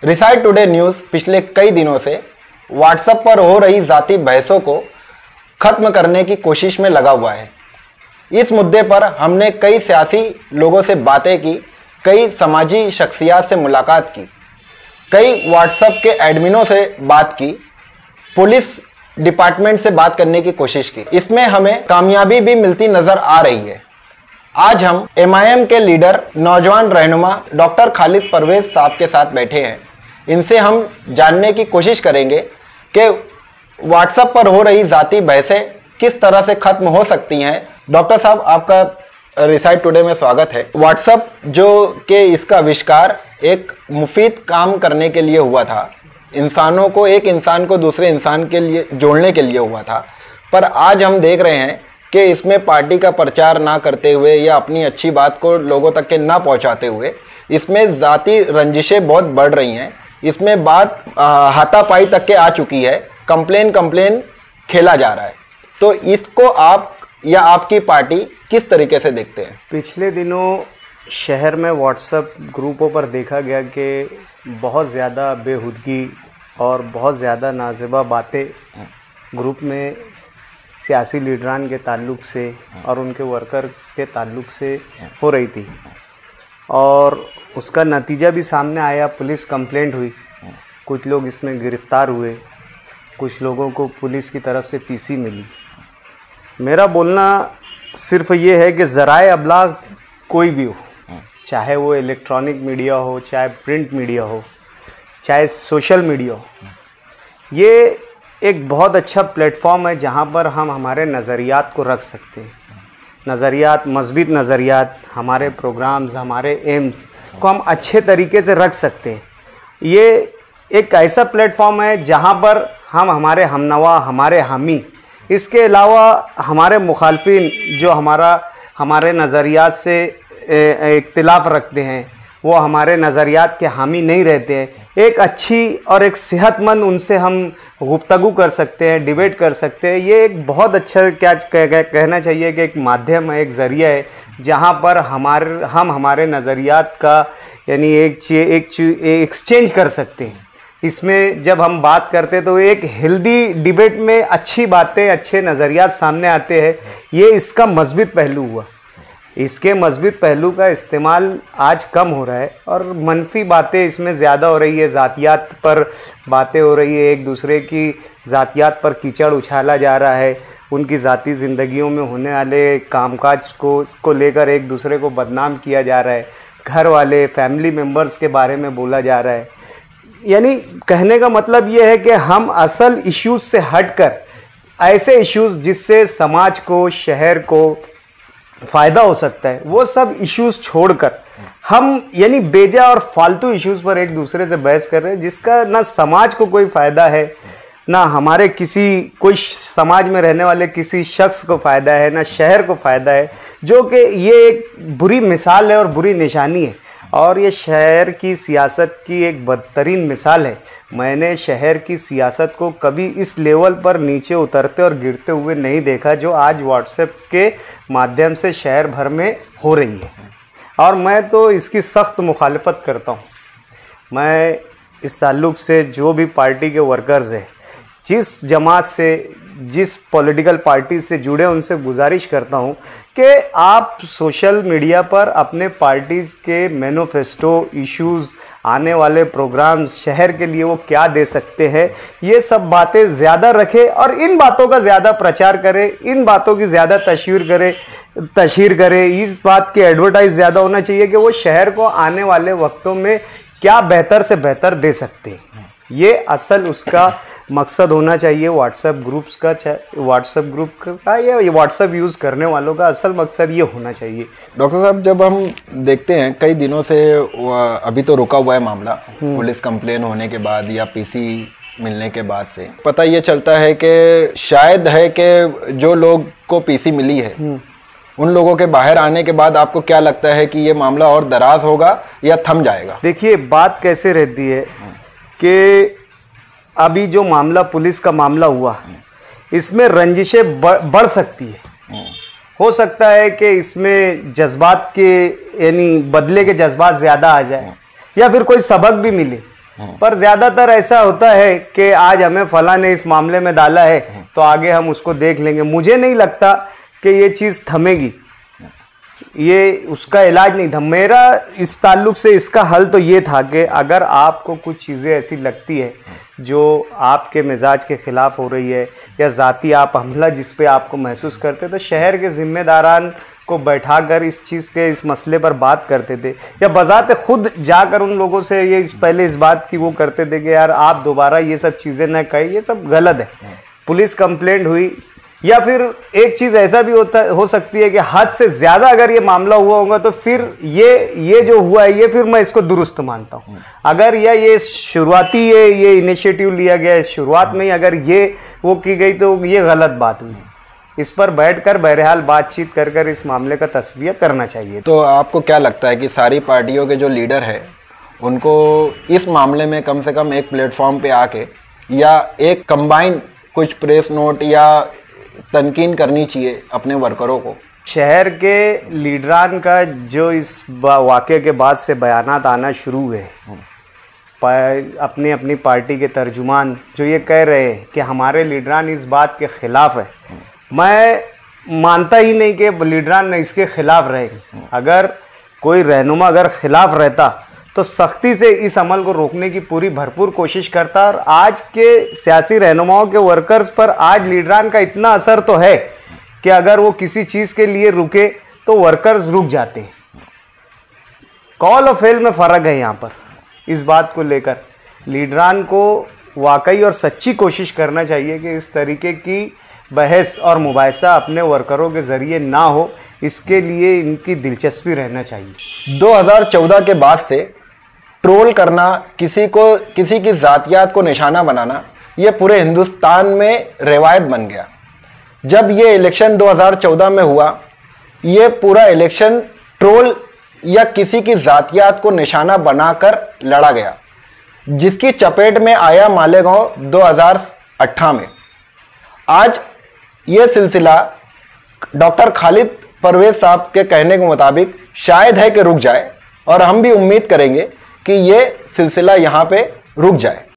Recite today news पिछले कई दिनों से व्हाट्सएप पर हो रही जाति बहसों को खत्म करने की कोशिश में लगा हुआ है। इस मुद्दे पर हमने कई सियासी लोगों से बातें की, कई समाजी शख्सियात से मुलाकात की, कई व्हाट्सएप के एडमिनों से बात की, पुलिस डिपार्टमेंट से बात करने की कोशिश की। इसमें हमें कामयाबी भी मिलती नज़र आ रही है। आज हम एमआईएम के लीडर नौजवान रहनुमा डॉक्टर खालिद परवेज साहब के साथ बैठे हैं। इनसे हम जानने की कोशिश करेंगे कि व्हाट्सएप पर हो रही जाति बहसें किस तरह से खत्म हो सकती हैं। डॉक्टर साहब, आपका रिसाइट टुडे में स्वागत है। व्हाट्सएप जो कि इसका आविष्कार एक मुफीद काम करने के लिए हुआ था, इंसानों को, एक इंसान को दूसरे इंसान के लिए जोड़ने के लिए हुआ था, पर आज हम देख रहे हैं कि इसमें पार्टी का प्रचार ना करते हुए या अपनी अच्छी बात को लोगों तक के ना पहुंचाते हुए इसमें जाति रंजिशें बहुत बढ़ रही हैं। इसमें बात हाथापाई तक के आ चुकी है, कंप्लेन खेला जा रहा है। तो इसको आप या आपकी पार्टी किस तरीके से देखते हैं? पिछले दिनों शहर में व्हाट्सएप ग्रुपों पर देखा गया कि बहुत ज़्यादा बेहुदगी और बहुत ज़्यादा नाज़िबा बातें ग्रुप में सियासी लीडरान के ताल्लुक़ से और उनके वर्कर्स के ताल्लुक़ से हो रही थी, और उसका नतीजा भी सामने आया। पुलिस कंप्लेंट हुई, कुछ लोग इसमें गिरफ़्तार हुए, कुछ लोगों को पुलिस की तरफ से पीसी मिली। मेरा बोलना सिर्फ ये है कि ज़राए अबलाग कोई भी हो, चाहे वो इलेक्ट्रॉनिक मीडिया हो, चाहे प्रिंट मीडिया हो, चाहे सोशल मीडिया हो, ये एक बहुत अच्छा प्लेटफॉर्म है जहाँ पर हम हमारे नज़रियात को रख सकते हैं। नज़रियात, मज़बूत नज़रियात, हमारे प्रोग्राम्स, हमारे एम्स को हम अच्छे तरीके से रख सकते हैं। ये एक ऐसा प्लेटफॉर्म है जहाँ पर हम हमारे हमनवा, हमारे हामी, इसके अलावा हमारे मुखालफिन जो हमारे नज़रियात से इख्तिलाफ़ रखते हैं, वो हमारे नज़रियात के हामी नहीं रहते हैं, एक अच्छी और एक सेहतमंद उनसे हम गुफ्तगू कर सकते हैं, डिबेट कर सकते हैं। ये एक बहुत अच्छा कहना चाहिए कि एक माध्यम है, एक ज़रिया है जहाँ पर हम हमारे नज़रियात का यानी एक एक्सचेंज कर सकते हैं। इसमें जब हम बात करते हैं तो एक हेल्दी डिबेट में अच्छी बातें, अच्छे नज़रियात सामने आते हैं। ये इसका मज़बूत पहलू हुआ। इसके मज़बूत पहलू का इस्तेमाल आज कम हो रहा है और मनफी बातें इसमें ज़्यादा हो रही है। ज़ातियात पर बातें हो रही है, एक दूसरे की ज़ातियात पर कीचड़ उछाला जा रहा है, उनकी ज़ाती ज़िंदगियों में होने वाले कामकाज को लेकर एक दूसरे को बदनाम किया जा रहा है, घर वाले, फैमिली मेम्बर्स के बारे में बोला जा रहा है। यानी कहने का मतलब ये है कि हम असल इश्यूज़ से हटकर ऐसे इश्यूज़ जिससे समाज को, शहर को फ़ायदा हो सकता है, वो सब इश्यूज़ छोड़कर हम यानी बेजा और फालतू इश्यूज़ पर एक दूसरे से बहस कर रहे हैं, जिसका ना समाज को कोई फ़ायदा है, ना हमारे कोई समाज में रहने वाले किसी शख्स को फ़ायदा है, ना शहर को फ़ायदा है। जो कि ये एक बुरी मिसाल है और बुरी निशानी है, और ये शहर की सियासत की एक बदतरीन मिसाल है। मैंने शहर की सियासत को कभी इस लेवल पर नीचे उतरते और गिरते हुए नहीं देखा जो आज व्हाट्सएप के माध्यम से शहर भर में हो रही है, और मैं तो इसकी सख्त मुखालफत करता हूँ। मैं इस ताल्लुक़ से जो भी पार्टी के वर्कर्स हैं, जिस जमात से, जिस पॉलिटिकल पार्टी से जुड़े, उनसे गुजारिश करता हूं कि आप सोशल मीडिया पर अपने पार्टीज़ के मैनिफेस्टो, इश्यूज़, आने वाले प्रोग्राम्स, शहर के लिए वो क्या दे सकते हैं, ये सब बातें ज़्यादा रखें और इन बातों का ज़्यादा प्रचार करें, इन बातों की ज़्यादा तशहीर करें। इस बात की एडवर्टाइज ज़्यादा होना चाहिए कि वो शहर को आने वाले वक्तों में क्या बेहतर से बेहतर दे सकते हैं। ये असल उसका मकसद होना चाहिए व्हाट्सएप ग्रुप्स का, व्हाट्सएप ग्रुप का या व्हाट्सएप यूज़ करने वालों का असल मकसद ये होना चाहिए। डॉक्टर साहब, जब हम देखते हैं कई दिनों से अभी तो रुका हुआ है मामला, पुलिस कंप्लेन होने के बाद या पीसी मिलने के बाद से पता ये चलता है कि शायद है कि जो लोग को पीसी मिली है उन लोगों के बाहर आने के बाद आपको क्या लगता है कि ये मामला और दराज होगा या थम जाएगा? देखिए, बात कैसे रहती है कि अभी जो मामला, पुलिस का मामला हुआ, इसमें रंजिशें बढ़ सकती है। हो सकता है कि इसमें जज्बात के यानी बदले के जज्बात ज़्यादा आ जाए, या फिर कोई सबक भी मिले पर ज्यादातर ऐसा होता है कि आज हमें फला ने इस मामले में डाला है तो आगे हम उसको देख लेंगे। मुझे नहीं लगता कि ये चीज़ थमेगी, ये उसका इलाज नहीं था। मेरा इस ताल्लुक से इसका हल तो ये था कि अगर आपको कुछ चीज़ें ऐसी लगती है जो आपके मिजाज के ख़िलाफ़ हो रही है या ज़ाती आप हमला जिस पे आपको महसूस करते, तो शहर के ज़िम्मेदारान को बैठाकर इस चीज़ के इस मसले पर बात करते थे, या बजाते खुद जाकर उन लोगों से ये पहले इस बात की वो करते थे कि यार आप दोबारा ये सब चीज़ें न कहें, ये सब गलत है। पुलिस कंप्लेंट हुई, या फिर एक चीज़ ऐसा भी हो सकती है कि हद से ज़्यादा अगर ये मामला हुआ होगा तो फिर ये जो हुआ है ये फिर मैं इसको दुरुस्त मानता हूँ। अगर ये शुरुआती ये इनिशिएटिव लिया गया है, शुरुआत में ही अगर ये वो की गई तो ये गलत बात हुई। इस पर बैठकर बहरहाल बातचीत कर इस मामले का तस्वीर करना चाहिए। तो आपको क्या लगता है कि सारी पार्टियों के जो लीडर है उनको इस मामले में कम से कम एक प्लेटफॉर्म पे आके या एक कंबाइन कुछ प्रेस नोट या तनकीन करनी चाहिए अपने वर्करों को? शहर के लीडरान का जो इस वाक़े के बाद से बयानात आना शुरू हुए, अपनी अपनी पार्टी के तर्जुमान जो ये कह रहे हैं कि हमारे लीडरान इस बात के ख़िलाफ़ है, मैं मानता ही नहीं कि लीडरान इसके ख़िलाफ़ रहेंगे। अगर कोई रहनुमा अगर ख़िलाफ़ रहता तो सख्ती से इस अमल को रोकने की पूरी भरपूर कोशिश करता। और आज के सियासी रहनुमाओं के वर्कर्स पर आज लीडरान का इतना असर तो है कि अगर वो किसी चीज़ के लिए रुके तो वर्कर्स रुक जाते हैं। कॉल और फेल में फ़र्क है यहाँ पर। इस बात को लेकर लीडरान को वाकई और सच्ची कोशिश करना चाहिए कि इस तरीके की बहस और मुबाहिसा अपने वर्करों के ज़रिए ना हो, इसके लिए इनकी दिलचस्पी रहना चाहिए। 2014 के बाद से ट्रोल करना, किसी की ज़ातियात को निशाना बनाना, ये पूरे हिंदुस्तान में रिवायत बन गया। जब ये इलेक्शन 2014 में हुआ, ये पूरा इलेक्शन ट्रोल या किसी की ज़ातियात को निशाना बनाकर लड़ा गया, जिसकी चपेट में आया मालेगांव 2018 में। आज ये सिलसिला डॉक्टर खालिद परवेज साहब के कहने के मुताबिक शायद है कि रुक जाए, और हम भी उम्मीद करेंगे कि ये सिलसिला यहाँ पे रुक जाए।